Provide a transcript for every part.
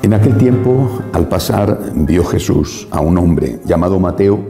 En aquel tiempo, al pasar, vio Jesús a un hombre llamado Mateo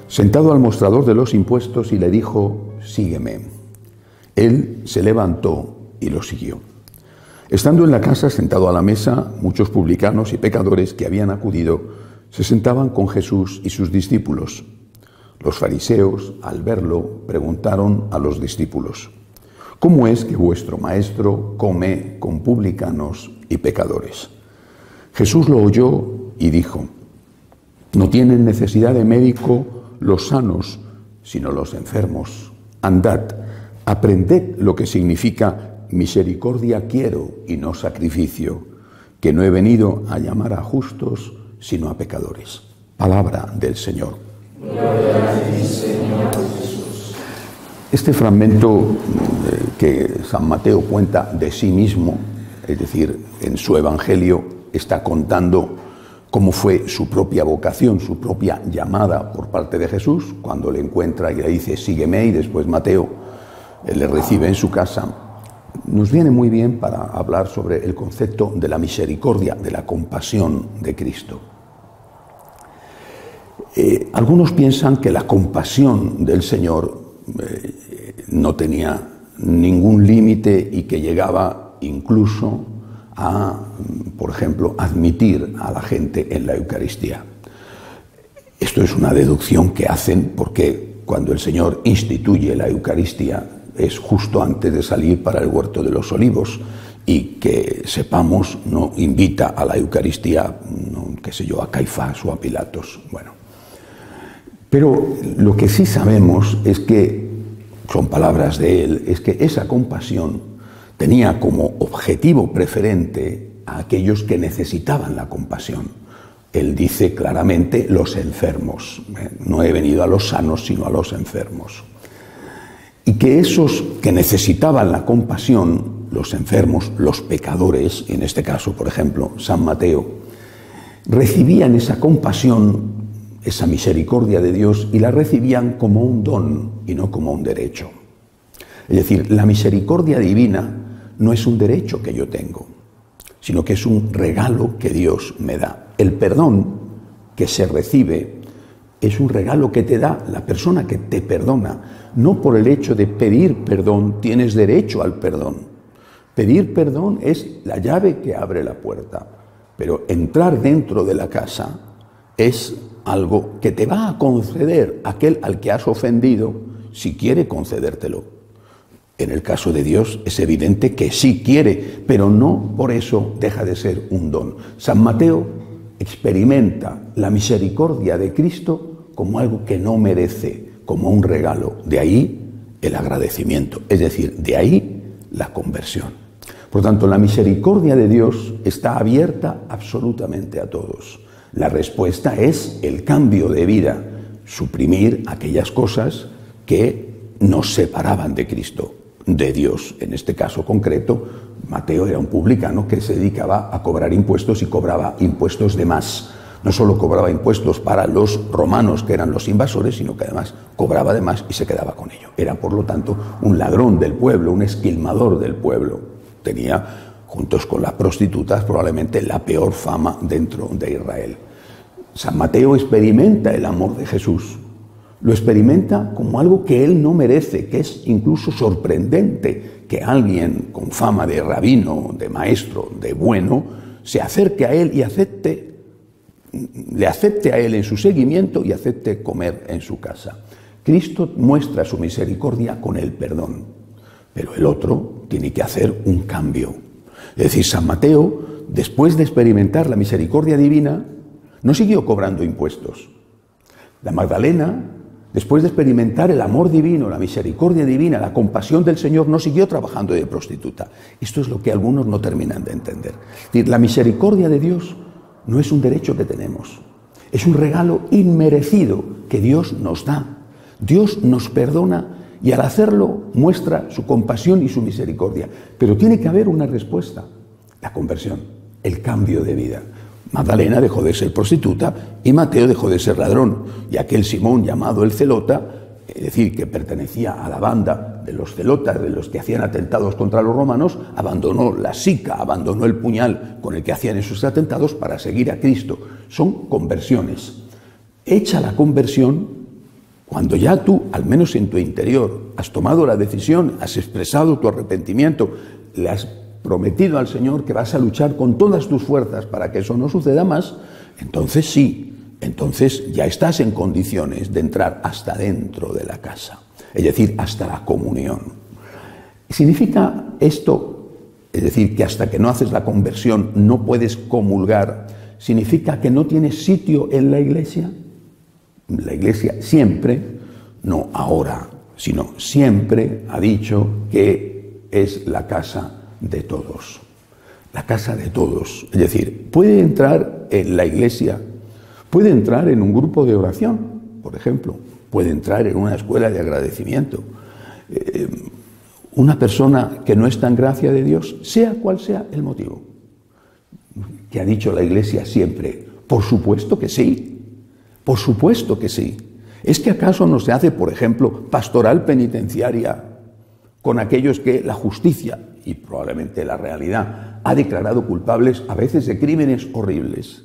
sentado al mostrador de los impuestos y le dijo: «Sígueme». Él se levantó y lo siguió. Estando en la casa, sentado a la mesa, muchos publicanos y pecadores que habían acudido se sentaban con Jesús y sus discípulos. Los fariseos, al verlo, preguntaron a los discípulos: «¿Cómo es que vuestro maestro come con publicanos y pecadores?». Jesús lo oyó y dijo: «No tienen necesidad de médico los sanos, sino los enfermos. Andad, aprended lo que significa misericordia quiero y no sacrificio, que no he venido a llamar a justos, sino a pecadores». Palabra del Señor. Gloria a ti, Señor Jesús. Este fragmento que San Mateo cuenta de sí mismo, es decir, en su Evangelio, está contando cómo fue su propia vocación, su propia llamada por parte de Jesús, cuando le encuentra y le dice: «Sígueme», y después Mateo le recibe en su casa. Nos viene muy bien para hablar sobre el concepto de la misericordia, de la compasión de Cristo. Algunos piensan que la compasión del Señor no tenía ningún límite y que llegaba incluso a, por ejemplo, admitir a la gente en la Eucaristía. Esto es una deducción que hacen porque cuando el Señor instituye la Eucaristía es justo antes de salir para el huerto de los olivos, y que sepamos no invita a la Eucaristía, no, qué sé yo, a Caifás o a Pilatos. Bueno, pero lo que sí sabemos es que, son palabras de él, es que esa compasión tenía como objetivo preferente a aquellos que necesitaban la compasión. Él dice claramente: los enfermos. No he venido a los sanos, sino a los enfermos. Y que esos que necesitaban la compasión, los enfermos, los pecadores, en este caso, por ejemplo, San Mateo, recibían esa compasión, esa misericordia de Dios, y la recibían como un don y no como un derecho. Es decir, la misericordia divina no es un derecho que yo tengo, sino que es un regalo que Dios me da. El perdón que se recibe es un regalo que te da la persona que te perdona. No por el hecho de pedir perdón tienes derecho al perdón. Pedir perdón es la llave que abre la puerta, pero entrar dentro de la casa es algo que te va a conceder aquel al que has ofendido, si quiere concedértelo. En el caso de Dios es evidente que sí quiere, pero no por eso deja de ser un don. San Mateo experimenta la misericordia de Cristo como algo que no merece, como un regalo. De ahí el agradecimiento, es decir, de ahí la conversión. Por tanto, la misericordia de Dios está abierta absolutamente a todos. La respuesta es el cambio de vida, suprimir aquellas cosas que nos separaban de Cristo, de Dios. En este caso concreto, Mateo era un publicano que se dedicaba a cobrar impuestos y cobraba impuestos de más. No solo cobraba impuestos para los romanos, que eran los invasores, sino que además cobraba de más y se quedaba con ello. Era, por lo tanto, un ladrón del pueblo, un esquilmador del pueblo. Tenía, juntos con las prostitutas, probablemente la peor fama dentro de Israel. San Mateo experimenta el amor de Jesús. Lo experimenta como algo que él no merece, que es incluso sorprendente que alguien con fama de rabino, de maestro, de bueno, se acerque a él y le acepte a él en su seguimiento y acepte comer en su casa. Cristo muestra su misericordia con el perdón, pero el otro tiene que hacer un cambio. Es decir, San Mateo, después de experimentar la misericordia divina, no siguió cobrando impuestos. La Magdalena, después de experimentar el amor divino, la misericordia divina, la compasión del Señor, no siguió trabajando de prostituta. Esto es lo que algunos no terminan de entender. Es decir, la misericordia de Dios no es un derecho que tenemos, es un regalo inmerecido que Dios nos da. Dios nos perdona y al hacerlo muestra su compasión y su misericordia. Pero tiene que haber una respuesta: la conversión, el cambio de vida. Magdalena dejó de ser prostituta y Mateo dejó de ser ladrón, y aquel Simón llamado el Zelota es decir, que pertenecía a la banda de los celotas, de los que hacían atentados contra los romanos, abandonó la sica, abandonó el puñal con el que hacían esos atentados para seguir a Cristo. Son conversiones. Hecha la conversión, cuando ya tú, al menos en tu interior, has tomado la decisión, has expresado tu arrepentimiento, le has prometido al Señor que vas a luchar con todas tus fuerzas para que eso no suceda más, entonces sí. Entonces ya estás en condiciones de entrar hasta dentro de la casa, es decir, hasta la comunión. ¿Significa esto, es decir, que hasta que no haces la conversión no puedes comulgar? ¿Significa que no tienes sitio en la iglesia? La iglesia siempre, no ahora, sino siempre ha dicho que es la casa de todos. La casa de todos. Es decir, puede entrar en la iglesia, puede entrar en un grupo de oración, por ejemplo, puede entrar en una escuela de agradecimiento. Una persona que no está en gracia de Dios, sea cual sea el motivo, que ha dicho la Iglesia siempre, por supuesto que sí, por supuesto que sí. ¿Es que acaso no se hace, por ejemplo, pastoral penitenciaria con aquellos que la justicia, y probablemente la realidad, ha declarado culpables a veces de crímenes horribles?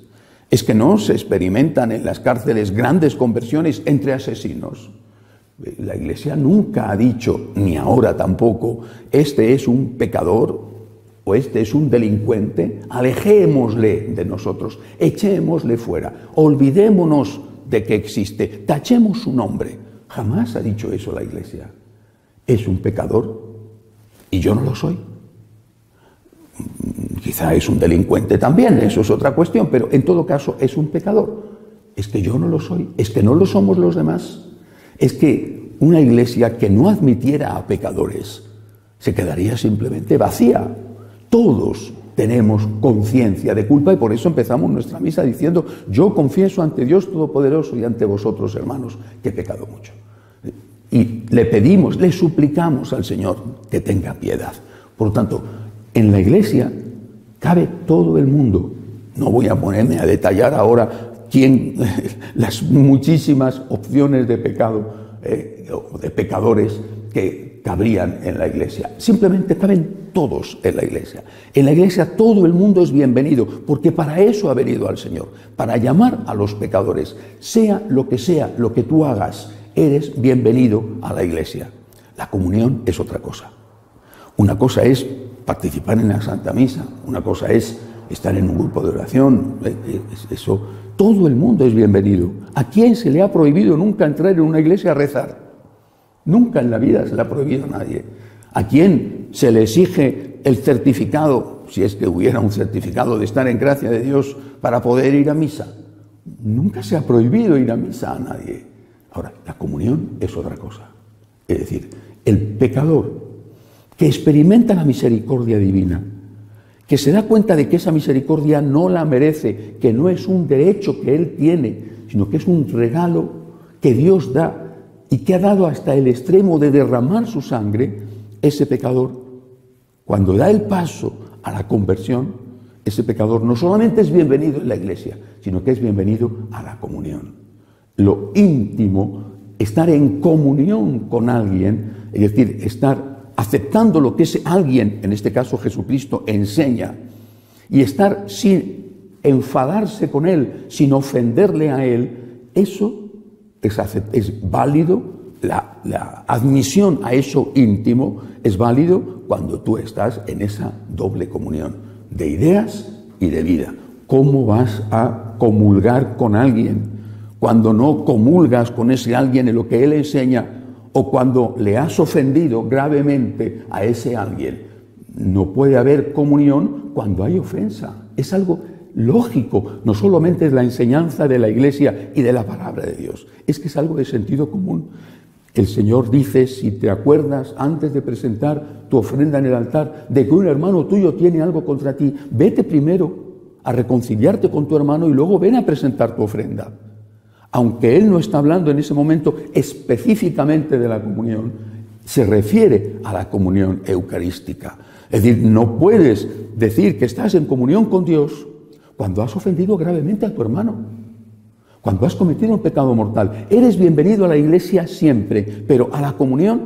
¿Es que no se experimentan en las cárceles grandes conversiones entre asesinos? La Iglesia nunca ha dicho, ni ahora tampoco, este es un pecador o este es un delincuente, alejémosle de nosotros, echémosle fuera, olvidémonos de que existe, tachemos su nombre. Jamás ha dicho eso la Iglesia. Es un pecador y yo no lo soy. Quizá es un delincuente también, eso es otra cuestión, pero en todo caso es un pecador. Es que yo no lo soy, es que no lo somos los demás. Es que una iglesia que no admitiera a pecadores se quedaría simplemente vacía. Todos tenemos conciencia de culpa y por eso empezamos nuestra misa diciendo: yo confieso ante Dios Todopoderoso y ante vosotros, hermanos, que he pecado mucho. Y le pedimos, le suplicamos al Señor que tenga piedad. Por lo tanto, en la iglesia cabe todo el mundo. No voy a ponerme a detallar ahora las muchísimas opciones de pecado o de pecadores que cabrían en la iglesia. Simplemente caben todos en la iglesia. En la iglesia todo el mundo es bienvenido, porque para eso ha venido al Señor, para llamar a los pecadores. Sea lo que tú hagas, eres bienvenido a la iglesia. La comunión es otra cosa. Una cosa es participar en la Santa Misa, una cosa es estar en un grupo de oración, eso, todo el mundo es bienvenido. ¿A quién se le ha prohibido nunca entrar en una iglesia a rezar? Nunca en la vida se le ha prohibido a nadie. ¿A quién se le exige el certificado, si es que hubiera un certificado de estar en gracia de Dios para poder ir a misa? Nunca se ha prohibido ir a misa a nadie. Ahora, la comunión es otra cosa. Es decir, el pecador que experimenta la misericordia divina, que se da cuenta de que esa misericordia no la merece, que no es un derecho que él tiene, sino que es un regalo que Dios da y que ha dado hasta el extremo de derramar su sangre, ese pecador, cuando da el paso a la conversión, ese pecador no solamente es bienvenido en la iglesia, sino que es bienvenido a la comunión. Lo íntimo, estar en comunión con alguien, es decir, estar aceptando lo que ese alguien, en este caso Jesucristo, enseña, y estar sin enfadarse con él, sin ofenderle a él, eso es válido. La admisión a eso íntimo es válido cuando tú estás en esa doble comunión de ideas y de vida. ¿Cómo vas a comulgar con alguien cuando no comulgas con ese alguien en lo que él enseña, o cuando le has ofendido gravemente a ese alguien? No puede haber comunión cuando hay ofensa. Es algo lógico, no solamente es la enseñanza de la Iglesia y de la palabra de Dios, es que es algo de sentido común. El Señor dice, si te acuerdas antes de presentar tu ofrenda en el altar de que un hermano tuyo tiene algo contra ti, vete primero a reconciliarte con tu hermano y luego ven a presentar tu ofrenda. Aunque él no está hablando en ese momento específicamente de la comunión, se refiere a la comunión eucarística. Es decir, no puedes decir que estás en comunión con Dios cuando has ofendido gravemente a tu hermano, Cuando has cometido un pecado mortal, eres bienvenido a la iglesia siempre, pero a la comunión,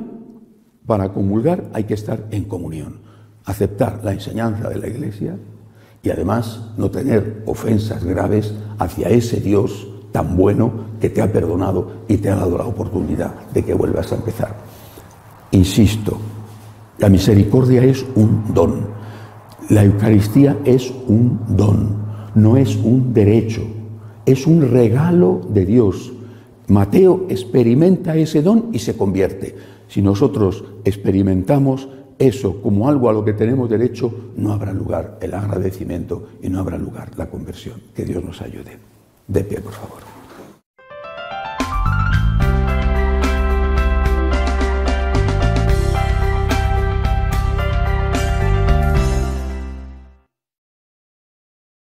para comulgar hay que estar en comunión, aceptar la enseñanza de la iglesia y además no tener ofensas graves hacia ese Dios tan bueno que te ha perdonado y te ha dado la oportunidad de que vuelvas a empezar. Insisto, la misericordia es un don, la Eucaristía es un don, no es un derecho, es un regalo de Dios. Mateo experimenta ese don y se convierte. Si nosotros experimentamos eso como algo a lo que tenemos derecho, no habrá lugar el agradecimiento y no habrá lugar la conversión. Que Dios nos ayude. De pie, por favor.